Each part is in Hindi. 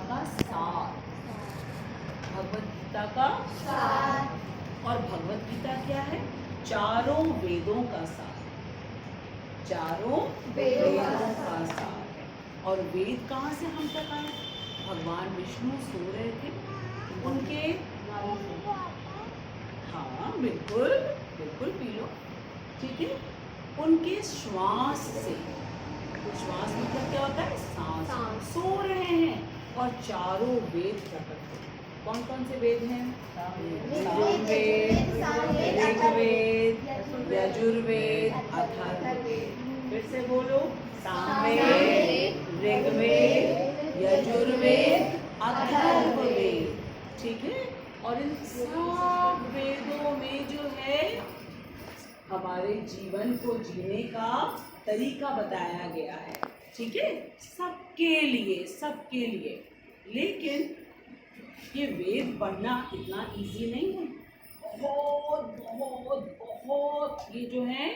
का सार, भगवत गीता का सार। और भगवत गीता क्या है? चारों वेदों का सार, चारों वेदों का सार है। और वेद कहाँ से हम तक आए? भगवान विष्णु सो रहे थे, उनके, हाँ बिल्कुल बिल्कुल पी लो, ठीक है, उनके श्वास से, श्वास मतलब क्या होता है? सांस। सो रहे हैं और चारों वेद प्रकट हुए। कौन कौन से वेद हैं? ऋग्वेद, ऋग्वेद, यजुर्वेद, अथर्ववेद। फिर से बोलो, सामवेद, ऋग्वेद, यजुर्वेद, अथर्ववेद, ठीक है। और इन सब वेदों में जो है हमारे जीवन को जीने का तरीका बताया गया है, ठीक है, सबके लिए, सबके लिए। लेकिन ये वेद पढ़ना इतना इजी नहीं है, बहुत बहुत बहुत ये जो है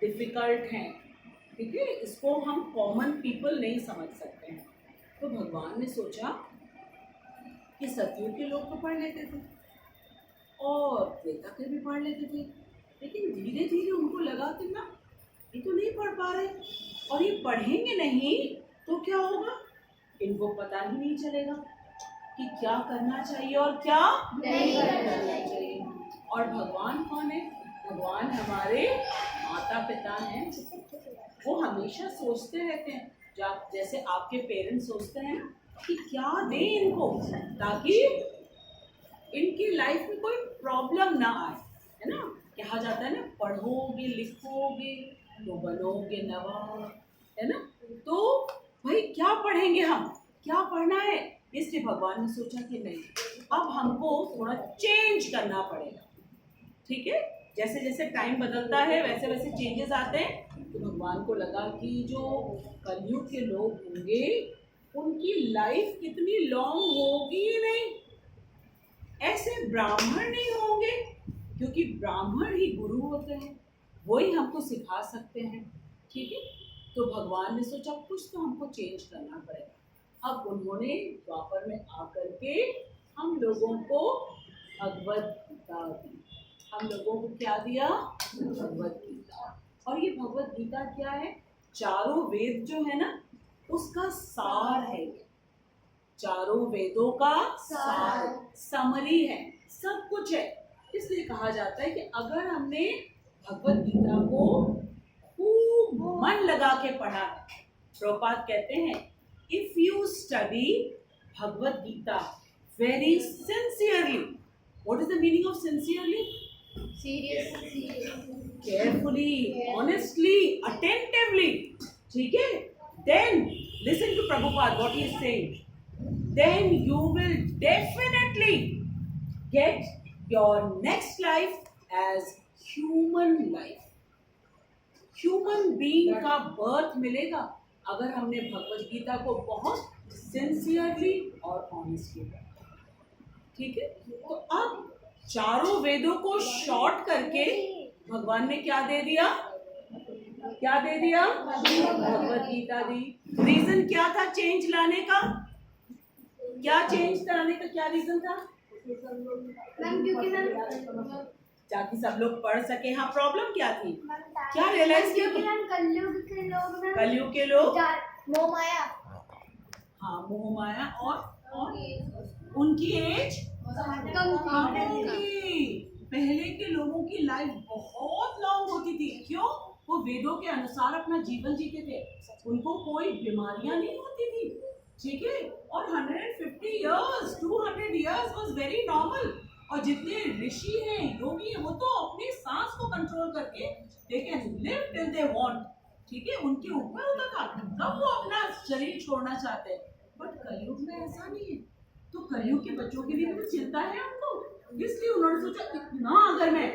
डिफिकल्ट हैं, ठीक है, इसको हम कॉमन पीपल नहीं समझ सकते हैं। तो भगवान ने सोचा कि सतयुग के लोग तो पढ़ लेते थे और त्रेता के भी पढ़ लेते थे, लेकिन धीरे धीरे उनको लगा कि ना, ये तो नहीं पढ़ पा रहे, और ये पढ़ेंगे नहीं तो क्या होगा? इनको पता ही नहीं चलेगा कि क्या करना चाहिए और क्या नहीं करना चाहिए। और भगवान कौन है? भगवान हमारे माता पिता हैं। वो हमेशा सोचते रहते हैं, जैसे आपके पेरेंट्स सोचते हैं कि क्या दें इनको ताकि इनकी लाइफ में कोई प्रॉब्लम ना आए, है ना। कहा जाता है ना, पढ़ोगे लिखोगे तो बनोगे नवाब, है ना। तो भाई क्या पढ़ेंगे हम, क्या पढ़ना है? इसलिए भगवान ने सोचा कि नहीं, अब हमको थोड़ा चेंज करना पड़ेगा, ठीक है। जैसे जैसे टाइम बदलता है वैसे वैसे चेंजेस आते हैं। तो भगवान को लगा कि जो कलयुग के लोग होंगे उनकी लाइफ कितनी लॉन्ग होगी नहीं, ऐसे ब्राह्मण नहीं होंगे, क्योंकि ब्राह्मण ही गुरु होते हैं, वही हमको सिखा सकते हैं, ठीक है। तो भगवान ने सोचा कुछ तो हमको चेंज करना पड़ेगा। अब उन्होंने द्वापर में आकर के हम लोगों को भगवत गीता दी। हम लोगों को क्या दिया? भगवत गीता। और ये भगवत गीता क्या है? चारों वेद जो है ना, उसका सार है। चारों वेदों का सार, समरी है, सब कुछ है। इसलिए कहा जाता है कि अगर हमने भगवत गीता को खूब मन लगा के पढ़ा, प्रभुपाद कहते हैं, if you study Bhagavad Gita very sincerely, what is the meaning of sincerely? Seriously. Carefully, honestly, attentively, ठीक है, then listen to Prabhupada what he is saying, then you will definitely get your next life as human life, human being का बर्थ मिलेगा अगर हमने भगवत गीता को बहुत सिंसियरली और ऑनेस्टली पढ़ा, ठीक है। तो अब चारों वेदों को शॉर्ट करके भगवान ने क्या दे दिया? क्या दे दिया? भगवत गीता दी। रीजन क्या था चेंज लाने का? क्या चेंज लाने का क्या रीजन था? ताकि सब लोग पढ़ सके। हाँ, प्रॉब्लम क्या थी? क्या रियलाइज किया? कलयुग के लोग मोह माया, हाँ मोह माया और उनकी एज कम थी। पहले के लोगों की लाइफ बहुत लॉन्ग होती थी, क्यों? वो वेदों के अनुसार अपना जीवन जीते थे, उनको कोई बीमारियां नहीं होती थी, ठीक है। और 150 years 200 years was very normal। और जितने ऋषि हैं, योगी हैं, वो तो अपनी सांस को कंट्रोल करके they can live till they want, ठीक है, उनके ऊपर होता था तब वो अपना शरीर छोड़ना चाहते हैं। बट कलयुग में ऐसा नहीं है। तो कलयुग के बच्चों के लिए भी तो चिंता है हमको, इसलिए उन्होंने सोचा इतना अगर मैं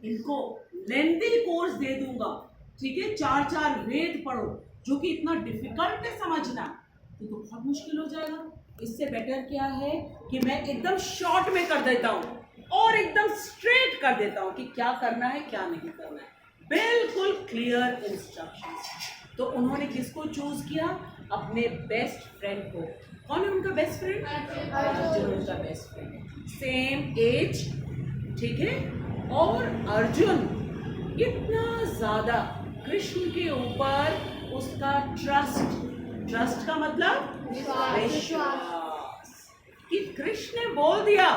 इनको लेंथी कोर्स दे दूंगा, ठीक है, 4 वेद पढ़ो, जो कि इतना डिफिकल्ट है समझना, तो बहुत मुश्किल हो जाएगा। इससे बेटर क्या है कि मैं एकदम शॉर्ट में कर देता हूँ और एकदम स्ट्रेट कर देता हूँ कि क्या करना है क्या नहीं करना है, बिल्कुल क्लियर इंस्ट्रक्शंस। तो उन्होंने किसको चूज किया? अपने बेस्ट फ्रेंड को। कौन है उनका बेस्ट फ्रेंड? अर्जुन उनका बेस्ट फ्रेंड है, सेम एज, ठीक है। और अर्जुन इतना ज्यादा कृष्ण के ऊपर उसका ट्रस्ट का मतलब विश्वास, कि कृष्ण ने बोल दिया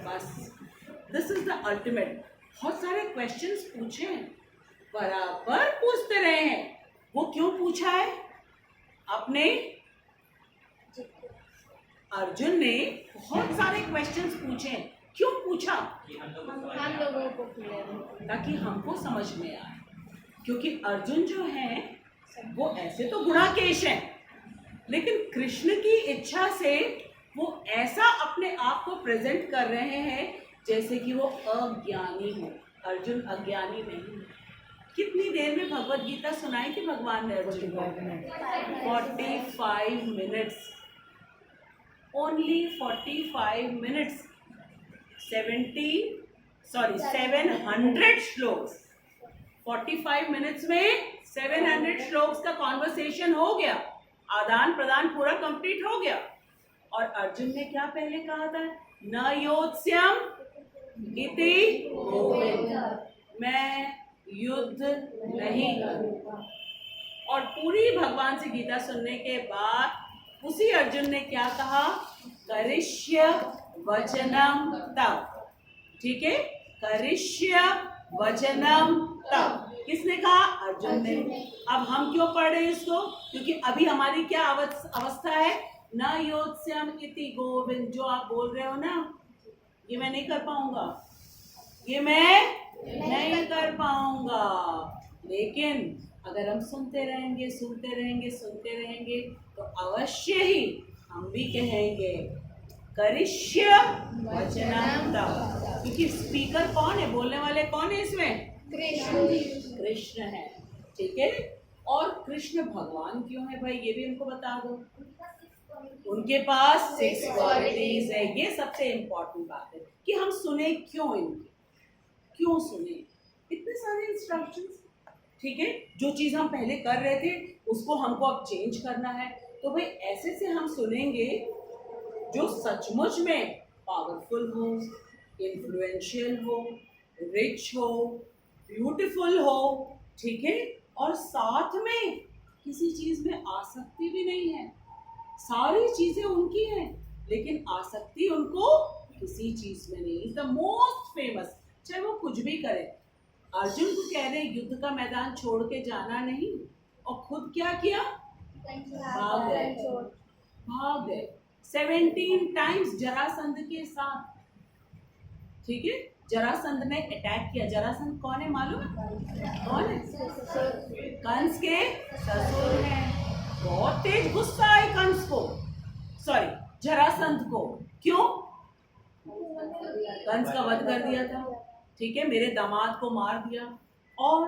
बस, दिस इज द अल्टीमेट। बहुत सारे क्वेश्चंस पूछे हैं, बराबर पूछते रहे हैं। वो क्यों पूछा है? अपने अर्जुन ने बहुत सारे क्वेश्चंस पूछे हैं। क्यों पूछा? हम लोगों को clear ताकि हमको समझ में आए। क्योंकि अर्जुन जो है वो ऐसे तो गुणाकेश है, लेकिन कृष्ण की इच्छा से वो ऐसा अपने आप को प्रेजेंट कर रहे हैं जैसे कि वो अज्ञानी हो। अर्जुन अज्ञानी नहीं। कितनी देर में भगवत गीता सुनाई थी भगवान ने अर्जुन को? 45 minutes, only 45 minutes. 700 shlokas, 45 minutes में 700 श्लोक्स का कॉन्वर्सेशन हो गया, आदान प्रदान पूरा कंप्लीट हो गया। और अर्जुन ने क्या पहले कहा था? न योत्स्यम इति गोविंद, मैं युद्ध नहीं करूंगा। और पूरी भगवान से गीता सुनने के बाद उसी अर्जुन ने क्या कहा? करिष्य वचनम तव, ठीक है, करिष्य वचनम तव। किसने कहा? अर्जुन ने। अब हम क्यों पढ़ रहे हैं इसको? क्योंकि अभी हमारी क्या अवस्था है? न योत्स्यम इति गोविंद। जो आप बोल रहे हो ना, ये मैं नहीं कर पाऊंगा, ये मैं नहीं कर पाऊंगा। लेकिन अगर हम सुनते रहेंगे तो अवश्य ही हम भी कहेंगे करिष्य वचनम तव। क्योंकि स्पीकर कौन है? बोलने वाले कौन है इसमें? कृष्ण है, ठीक है। और कृष्ण भगवान क्यों है भाई, ये भी हमको बता दो। उनके पास 6 क्वालिटीज है। ये सबसे इम्पोर्टेंट बात है कि हम सुने क्यों, इनके क्यों सुने। इतने सारे इंस्ट्रक्शंस, ठीक है। जो चीज हम पहले कर रहे थे उसको हमको अब चेंज करना है, तो भाई ऐसे से हम सुनेंगे जो सचमुच में पावरफुल हो, इन्फ्लुएंशियल हो, रिच हो, ब्यूटीफुल हो, ठीक है। और साथ में किसी चीज में आसक्ति भी नहीं है। सारी चीजें उनकी हैं, लेकिन आसक्ति उनको किसी चीज में नहीं। इज द मोस्ट फेमस, चाहे वो कुछ भी करे। अर्जुन को कह रहे युद्ध का मैदान छोड़ के जाना नहीं, और खुद क्या किया? भाग गए 17 टाइम्स जरासंध के साथ, ठीक है। जरासंध ने अटैक किया। जरासंध कौन है मालूम है? कौन है? कंस के ससुर हैं। बहुत तेज गुस्सा है कंस को, सॉरी जरासंध को। क्यों? कंस का वध कर दिया था, ठीक है, मेरे दामाद को मार दिया। और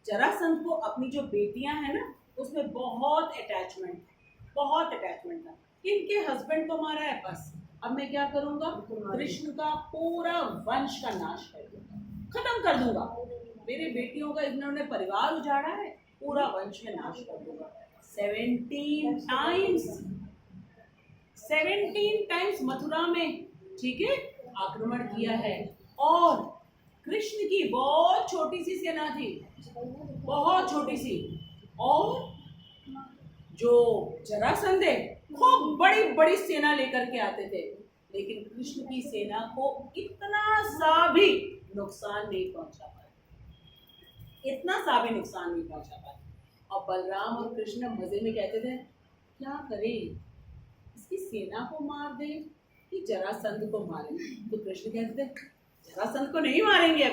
जरासंध को अपनी जो बेटियां हैं ना, उसमें बहुत अटैचमेंट था। इनके हस्बैंड को मारा है, बस अब मैं क्या करूंगा? कृष्ण का पूरा वंश का नाश कर दूंगा, खत्म कर दूंगा। मेरी बेटियों का इन्होंने परिवार उजाड़ा है, पूरा वंश में नाश कर दूंगा। 17 टाइम्स मथुरा में, ठीक है, आक्रमण किया है। और कृष्ण की बहुत छोटी सी सेना थी, बहुत छोटी सी। और जो जरासंध है खूब बड़ी बड़ी सेना लेकर के आते थे, लेकिन कृष्ण की सेना को इतना सा भी नुकसान नहीं पहुंचा पाया, इतना सा भी नुकसान नहीं पहुंचा पाया। और बलराम और कृष्ण मजे में कहते थे क्या करें, इसकी सेना को मार दे कि जरासंध को मारे। तो कृष्ण कहते थे जरासंध को नहीं मारेंगे,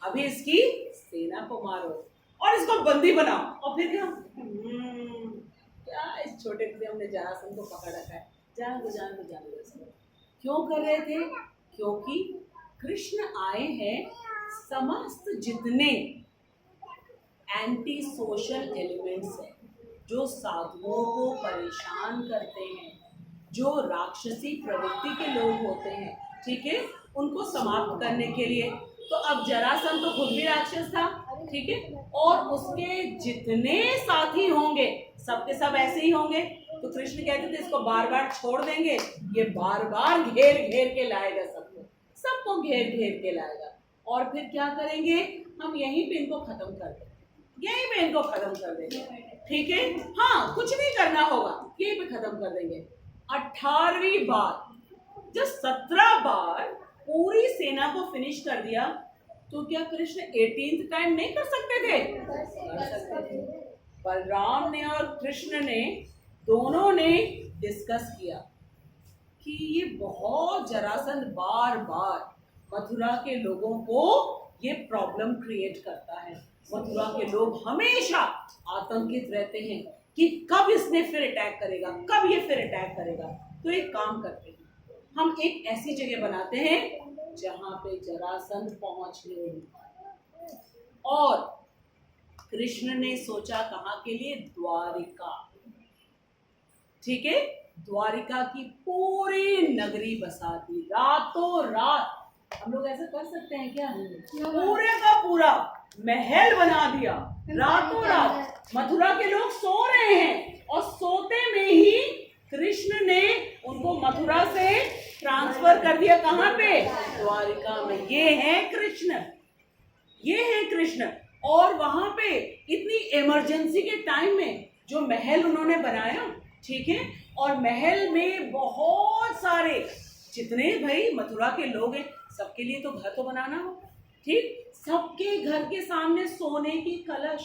अभी इसकी सेना को मारो और इसको बंदी बनाओ। और फिर क्या इस छोटे से हमने जरासंध को पकड़ रखा है, जान दो। क्यों कर रहे थे? क्योंकि कृष्ण आए हैं समस्त जितने एंटी सोशल एलिमेंट्स हैं, जो साधुओं को परेशान करते हैं, जो राक्षसी प्रवृत्ति के लोग होते हैं, ठीक है, उनको समाप्त करने के लिए। तो अब जरासंध तो खुद भी राक्षस था, ठीक है, और उसके जितने साथी होंगे सबके सब ऐसे ही होंगे। तो कृष्ण कहते थे इसको बार बार छोड़ देंगे, ये बार बार घेर घेर के लाएगा सबको घेर घेर के लाएगा। और फिर क्या करेंगे, हम यहीं पे इनको खत्म कर देंगे, यहीं पे इनको खत्म कर देंगे, ठीक है। हाँ, कुछ नहीं करना होगा, यहीं पे खत्म कर देंगे। 18वीं बार जब 17 बार पूरी सेना को फिनिश कर दिया, तो क्या कृष्ण 18th टाइम नहीं कर सकते थे? कर सकते थे। बलराम ने और कृष्ण ने दोनों ने डिस्कस किया कि ये बहुत जरासंध बार बार मथुरा के लोगों को ये प्रॉब्लम क्रिएट करता है। मथुरा के लोग हमेशा आतंकित रहते हैं कि कब इसने फिर अटैक करेगा, कब ये फिर अटैक करेगा। तो एक काम करते हैं, हम एक ऐसी जगह बनाते हैं जहां पे जरासंध पहुंच नहीं पाए। और कृष्ण ने सोचा कहाँ के लिए? द्वारिका, ठीक है। द्वारिका की पूरी नगरी बसा दी, रातों रात। हम लोग ऐसा कर सकते हैं क्या? पूरे का पूरा महल बना दिया रातों रात। मथुरा के लोग सो रहे हैं और सोते में ही कृष्ण ने उनको मथुरा से ट्रांसफर कर दिया। कहाँ पे? द्वारिका में। ये है कृष्ण, ये है कृष्ण। और वहां पे इतनी इमरजेंसी के टाइम में जो महल उन्होंने बनाया, ठीक है, और महल में बहुत सारे जितने भाई मथुरा के लोग हैं सबके लिए तो घर तो बनाना हो, ठीक। सबके घर के सामने सोने की कलश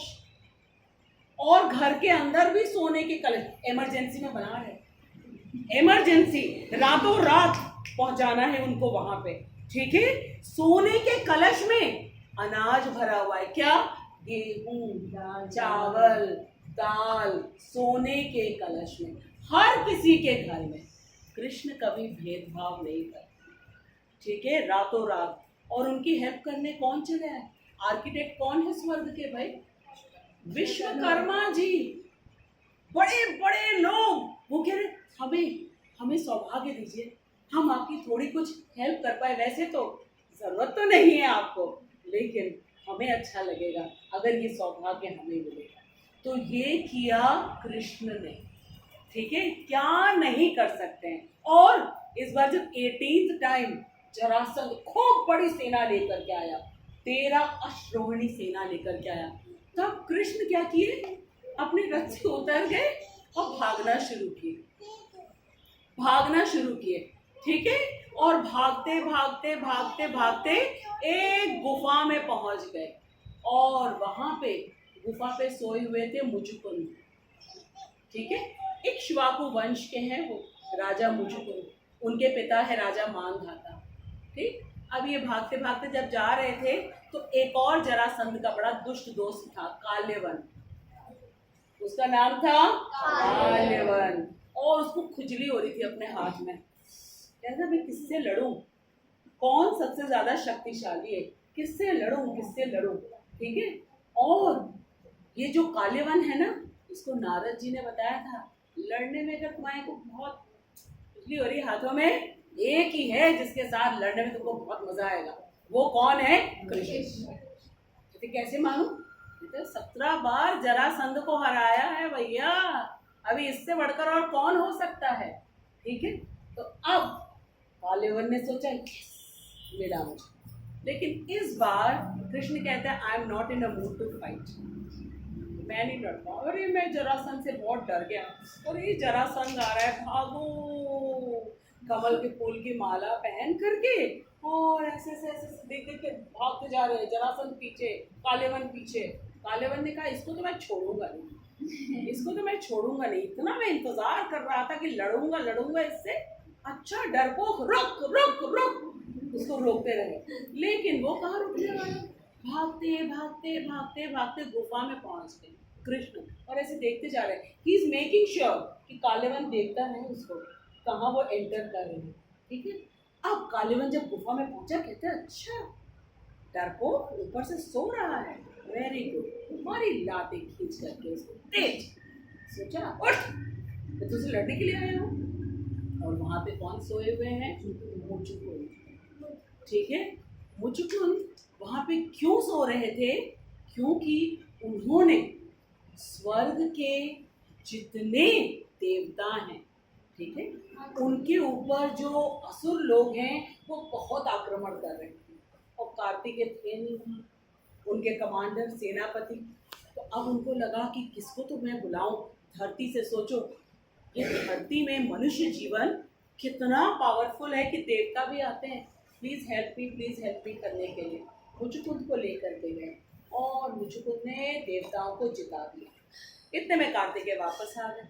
और घर के अंदर भी सोने के कलश, इमरजेंसी में बना रहे, इमरजेंसी, रातों रात पहुंचाना है उनको वहां पे, ठीक है। सोने के कलश में अनाज भरा हुआ है। क्या? गेहूं, चावल, दाल, सोने के कलश में, हर किसी के घर में। कृष्ण कभी भेदभाव नहीं करते, ठीक है, रातों रात। और उनकी हेल्प करने कौन चले आए? आर्किटेक्ट कौन है स्वर्ग के भाई? विश्वकर्मा जी, बड़े बड़े लोग। वो कह रहे हमें सौभाग्य दीजिए, हम आपकी थोड़ी कुछ हेल्प कर पाए। वैसे तो जरूरत तो नहीं है आपको, लेकिन हमें अच्छा लगेगा अगर ये सौभाग्य हमें मिलेगा। तो ये किया कृष्ण ने, ठीक है। क्या नहीं कर सकते हैं। और इस बार जब 18th टाइम जरासंध खूब बड़ी सेना लेकर के आया, 13 अश्वरोहिणी सेना लेकर के आया, तब कृष्ण क्या किए? अपने रथ से उतर गए और भागना शुरू किए, ठीक है। और भागते भागते भागते भागते एक गुफा में पहुंच गए। और वहां पे गुफा पे सोए हुए थे मुचुकुंद, ठीक है। इक्ष्वाकु वंश के हैं वो राजा मुचुकुंद, उनके पिता है राजा मांधाता, ठीक। अब ये भागते भागते जब जा रहे थे तो एक और जरासंध का बड़ा दुष्ट दोस्त था, काल्यवन। उसका नाम था काल्यवन। और उसको खुजली हो रही थी अपने हाथ में, कहता मैं किससे लड़ूं, कौन सबसे ज्यादा शक्तिशाली है, किससे लड़ूं, ठीक है। और ये जो काल्यवन है ना, इसको नारद जी ने बताया था, लड़ने में अगर तुम्हारे को बहुत खुजली हो रही हाथों में, एक ही है जिसके साथ लड़ने में तुमको बहुत मजा आएगा। वो कौन है? कृष्ण। तो कैसे मालूम? तो 17 बार जरासंध को हराया है भैया, अभी इससे बढ़कर और कौन हो सकता है, ठीक है। तो अब काल्यवन ने सोचा मिला मुझे, लेकिन इस बार कृष्ण कहता है I am not in a mood to fight, मैं नहीं डरता। अरे मैं जरासंध से बहुत डर गया, और ये जरासंध आ रहा है, भागो। कमल के फूल की माला पहन करके और ऐसे देख देख के भागते जा रहे हैं, जरासंध पीछे, काल्यवन पीछे। काल्यवन ने कहा इसको तो मैं छोड़ूंगा नहीं, इसको तो मैं छोड़ूंगा नहीं। इतना मैं इंतजार कर रहा था कि लड़ूंगा इससे। अच्छा डरपोक, रुक, उसको रोकते रहे, लेकिन वो कहाँ रुकने वाला। भागते गुफा में पहुंच गए कृष्ण, और ऐसे देखते जा रहे हैं। ही इज मेकिंग श्योर कि काल्यवन देखता है उसको, कहाँ वो एंटर कर रहे हैं, ठीक है। अब काल्यवन जब गुफा में पहुंचा, कहते हैं अच्छा डरपोक ऊपर से सो रहा है, वेरी गुड। तुम्हारी लातें खींच करके उसको तेज, सोचा उठ, मैं तुझसे लड़ने के लिए आया हूँ। और वहां पे कौन सोए हुए हैं? मुचुकुंद, ठीक है। मुचुकुंद वहां पे क्यों सो रहे थे? क्योंकि उन्होंने स्वर्ग के जितने देवता हैं, ठीक है, उनके ऊपर जो असुर लोग हैं वो बहुत आक्रमण कर रहे हैं और कार्तिकेय थे नहीं, उनके कमांडर सेनापति। तो अब उनको लगा कि किसको तो मैं बुलाऊं। धरती से सोचो, ये धरती में मनुष्य जीवन कितना पावरफुल है कि देवता भी आते हैं प्लीज हेल्प मी करने के लिए। मुचुकुंद को लेकर के गए और मुचुकुंद ने देवताओं को जिता दिया। इतने में कार्तिकेय वापस आ गए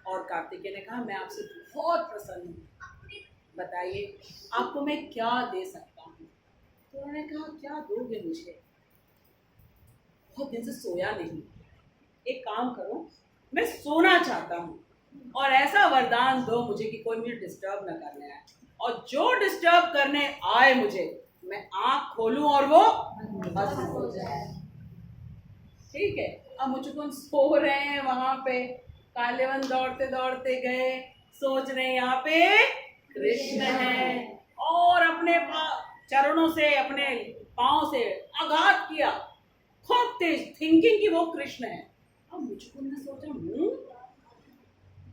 और कार्तिकेय ने कहा मैं आपसे बहुत प्रसन्न हूँ, बताइए आपको मैं क्या दे सकता हूँ। तो उन्होंने कहा क्या दोगे मुझे, बहुत दिन से सोया नहीं, एक काम करो मैं सोना चाहता हूँ और ऐसा वरदान दो मुझे कि कोई मुझे डिस्टर्ब न करने आए, और जो डिस्टर्ब करने आए मुझे मैं आंख खोलूं और वो भस्म हो जाए। ठीक है, अब मुचुकुंद सो रहे हैं वहां पे, कालेवन दौड़ते दौड़ते गए, सोच रहे हैं यहाँ पे कृष्ण है और अपने चरणों से अपने पांव से आघात किया, खूब तेज, थिंकिंग कि वो कृष्ण है। अब मुचुकुंद ने सोचा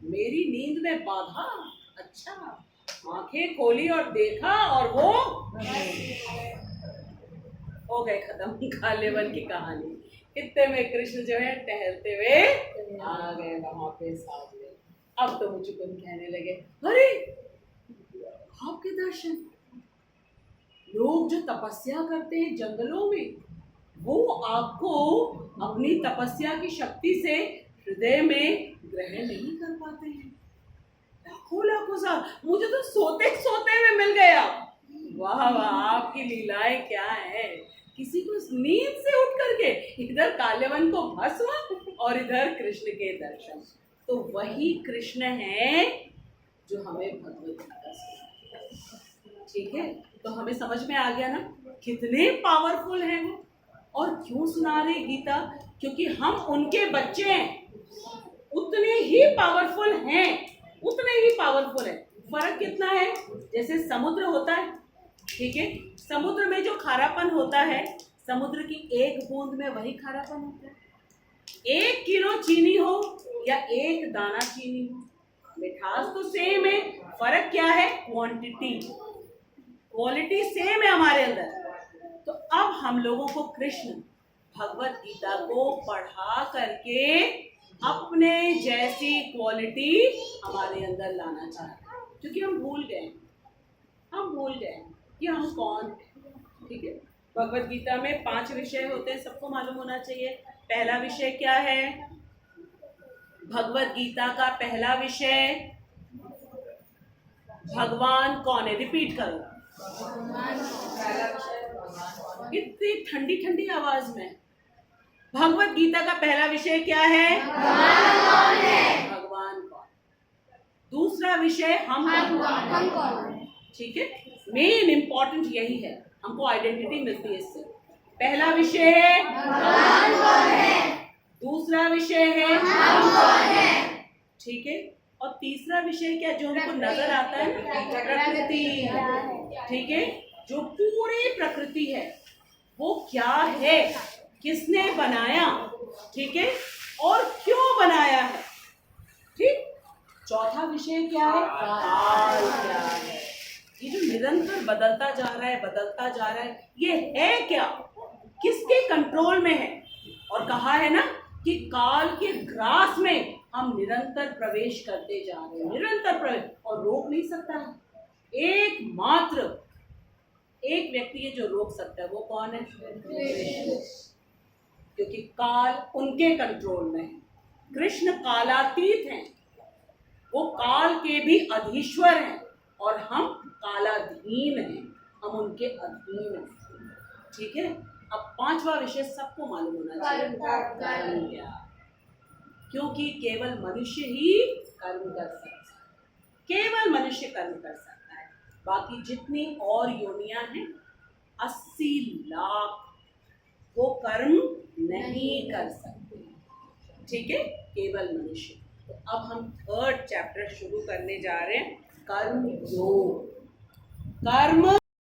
मेरी नींद में बाधा, अच्छा, आंखें खोली और देखा और वो हो गए खत्म कालेवन की कहानी। इतने में कृष्ण जो है टहलते हुए आ गए वहां पे सामने। अब तो मुचुकुंद कहने लगे अरे आपके दर्शन, लोग जो तपस्या करते हैं जंगलों में वो आपको अपनी तपस्या की शक्ति से हृदय में ग्रहण नहीं कर पाते हैं। लाखों लाखों साल मुझे तो सोते सोते में मिल गया। वाह वाह, आपकी लीलाएं क्या है, किसी को नींद से उठ करके इधर कालेवन को भस्म और इधर कृष्ण के दर्शन। तो वही कृष्ण है जो हमें भगवत गीता से, ठीक है, तो हमें समझ में आ गया ना कितने पावरफुल हैं वो। और क्यों सुना रहे गीता, क्योंकि हम उनके बच्चे हैं, उतने ही पावरफुल हैं, उतने ही पावरफुल है। फर्क कितना है, जैसे समुद्र होता है, ठीक है, समुद्र में जो खारापन होता है, समुद्र की एक बूंद में वही खारापन होता है। 1 किलो चीनी हो या 1 दाना चीनी हो, मिठास तो सेम है, फर्क क्या है, क्वांटिटी, क्वालिटी सेम है हमारे अंदर। तो अब हम लोगों को कृष्ण भगवत गीता को पढ़ा करके अपने जैसी क्वालिटी हमारे अंदर लाना चाहते हैं, क्योंकि हम भूल गए कि हम कौन हैं। ठीक है, भगवत गीता में 5 विषय होते हैं, सबको मालूम होना चाहिए। पहला विषय क्या है, भगवत गीता का पहला विषय भगवान कौन है, रिपीट करो इतनी ठंडी ठंडी आवाज में। भगवत गीता का पहला विषय क्या है, भगवान कौन। दूसरा विषय हम कौन, ठीक है, मेन इंपॉर्टेंट यही है, हमको आइडेंटिटी मिलती है इससे। पहला विषय है भगवान कौन है, दूसरा विषय है हम कौन है, ठीक है, और तीसरा विषय क्या जो हमको नजर आता है, प्रकृति, ठीक है, जो पूरी प्रकृति है वो क्या है, किसने बनाया, ठीक है, और क्यों बनाया है, ठीक। चौथा विषय क्या है, काल क्या है, ये जो निरंतर बदलता जा रहा है ये है क्या, किसके कंट्रोल में है। और कहा है ना कि काल के ग्रास में हम निरंतर प्रवेश करते जा रहे हैं, निरंतर प्रवेश, और रोक नहीं सकता है। एकमात्र एक व्यक्ति है जो रोक सकता है, वो कौन है, कृष्ण, क्योंकि काल उनके कंट्रोल में है। कृष्ण कालातीत हैं, वो काल के भी अधीश्वर हैं और हम कालाधीन हैं, हम उनके अधीन हैं, ठीक है। अब 5वां विषय सबको मालूम होना चाहिए, कर्म क्या, क्योंकि केवल मनुष्य ही कर्म कर सकता है, केवल मनुष्य कर्म कर सकता है, बाकी जितनी और योनियां हैं 80 लाख वो कर्म नहीं कर सकते, ठीक है, केवल मनुष्य। तो अब हम 3rd चैप्टर शुरू करने जा रहे हैं, कर्म योग। कर्म